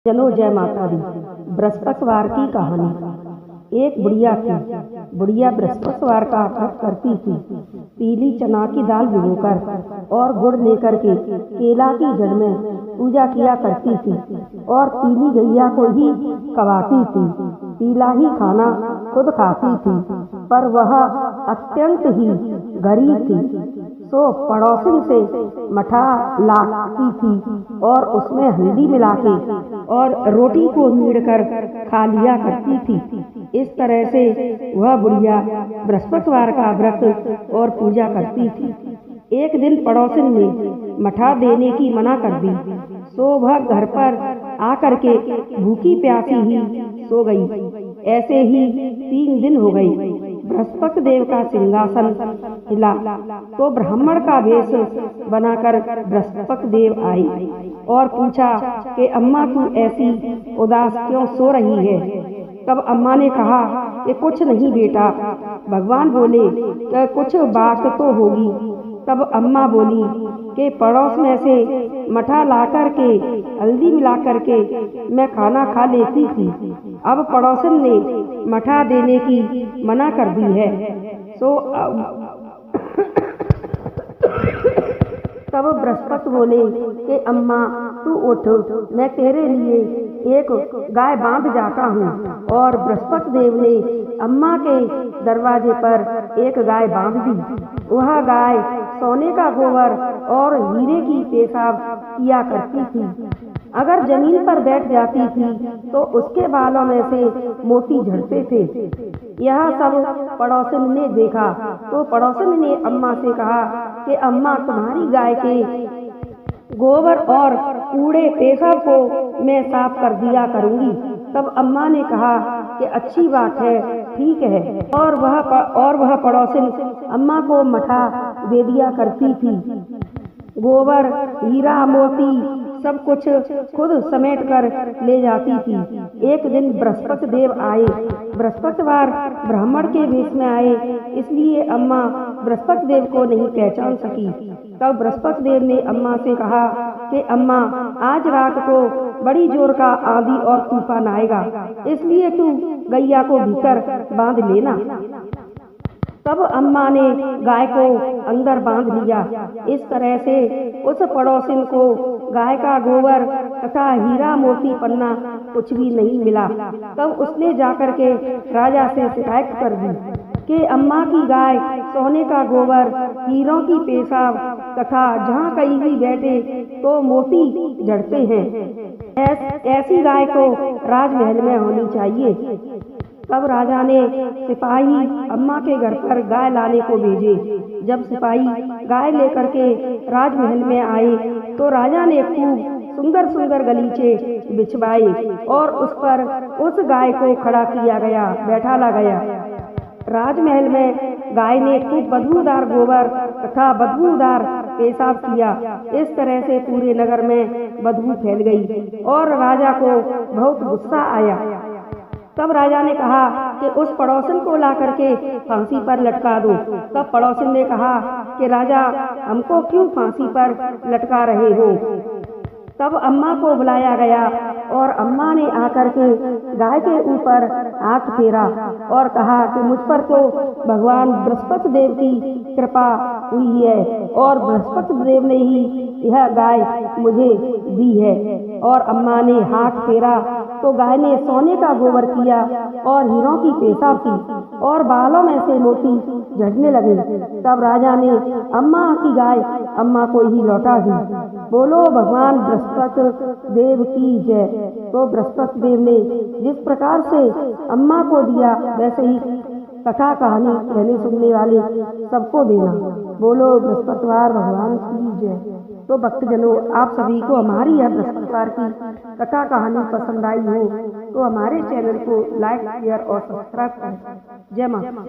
चलो जय माता दी। बृहस्पतिवार की कहानी। एक बुढ़िया थी। बुढ़िया बृहस्पतिवार का व्रत करती थी। पीली चना की दाल भिगोकर और गुड़ लेकर के केला की जड़ में पूजा किया करती थी और पीली गैया को ही कवाती थी। पीला ही खाना खुद खाती थी, पर वह अत्यंत ही गरीब थी। सो पड़ोसिन से मठा लाती थी और उसमें हल्दी मिला के और रोटी को मीड़ कर खा लिया करती थी। इस तरह से वह बुढ़िया बृहस्पतिवार का व्रत और पूजा करती थी। एक दिन पड़ोसिन ने मठा देने की मना कर दी, सो वह घर पर आकर के भूखी प्यासी ही सो गई। ऐसे ही 3 दिन हो गए। बृहस्पति देव का सिंहासन हिला तो ब्राह्मण का वेश बनाकर बृहस्पति देव आए और पूछा कि अम्मा तू ऐसी उदास क्यों सो रही है। तब अम्मा ने कहा कि कुछ नहीं बेटा। भगवान बोले कि कुछ बात तो होगी। तब अम्मा बोली कि पड़ोस में से मठा ला करके हल्दी मिला करके मैं खाना खा लेती थी। अब पड़ोसन ने मठा देने की मना कर दी है। सो तब बृहस्पति बोले कि अम्मा तू उठ, मैं तेरे लिए एक गाय बांध जाता हूँ। और बृहस्पति देव ने अम्मा के दरवाजे पर एक गाय बांध दी। वह गाय सोने का गोबर और हीरे की पेशाब किया करती थी। अगर जमीन पर बैठ जाती थी तो उसके बालों में से मोती झड़ते थे। यह सब पड़ोसन ने देखा तो पड़ोसन ने अम्मा से कहा कि अम्मा तुम्हारी गाय के गोबर और कूड़े पेशाब को मैं साफ कर दिया करूंगी। तब अम्मा ने कहा कि अच्छी बात है, ठीक है। और वह पड़ोसिन अम्मा को मठा दे दिया करती थी। गोबर, हीरा, मोती सब कुछ खुद समेट कर ले जाती थी। एक दिन बृहस्पति देव आए। बृहस्पतिवार ब्राह्मण के वेश में आए, इसलिए अम्मा बृहस्पति देव को नहीं पहचान सकी। तब बृहस्पति देव ने अम्मा से कहा कि अम्मा आज रात को बड़ी जोर का आंधी और तूफान आएगा, इसलिए तू गैया को भीतर बांध लेना। तब अम्मा ने गाय को अंदर बांध लिया। इस तरह से उस पड़ोसिन को गाय का गोबर तथा हीरा मोती पन्ना कुछ भी नहीं मिला। तब उसने जाकर के राजा से शिकायत कर दी कि अम्मा की गाय सोने का गोबर, हीरों की पेशाब तथा जहाँ कहीं भी बैठे तो मोती झड़ते हैं। ऐसी गाय को राजमहल में होनी चाहिए। तब राजा ने सिपाही अम्मा के घर पर गाय लाने को भेजे। जब सिपाही गाय लेकर के राजमहल में आए तो राजा ने खूब सुंदर सुंदर गलीचे बिछवाए और उस पर उस गाय को खड़ा किया गया, बैठाला गया। राजमहल में गाय ने खूब बदबूदार गोबर तथा बदबूदार पेशाब किया। इस तरह से पूरे नगर में बदबू फैल गई और राजा को बहुत गुस्सा आया। तब राजा ने कहा कि उस पड़ोसन को ला करके फांसी पर लटका दो। तब पड़ोसन ने कहा कि राजा हमको क्यों फांसी पर लटका रहे हो। तब अम्मा को बुलाया गया और अम्मा ने आकर के गाय के ऊपर हाथ फेरा और कहा कि मुझ पर तो भगवान बृहस्पति देव की कृपा हुई है और बृहस्पति देव ने ही यह गाय मुझे दी है। और अम्मा ने हाथ फेरा तो गाय ने सोने का गोबर किया और हीरों की पेशाब की और बालों में से मोती झड़ने लगे। तब राजा ने अम्मा की गाय अम्मा को ही लौटा दी। बोलो भगवान बृहस्पति देव की जय। तो बृहस्पति देव ने जिस प्रकार से अम्मा को दिया वैसे ही कथा कहानी कहने सुनने वाले सबको देना। बोलो बृहस्पतिवार भगवान की जय। तो भक्तजनों, आप सभी को हमारी यह बृहस्पतिवार की कथा कहानी पसंद आई हो तो हमारे चैनल को लाइक, शेयर और सब्सक्राइब करें। जय माता।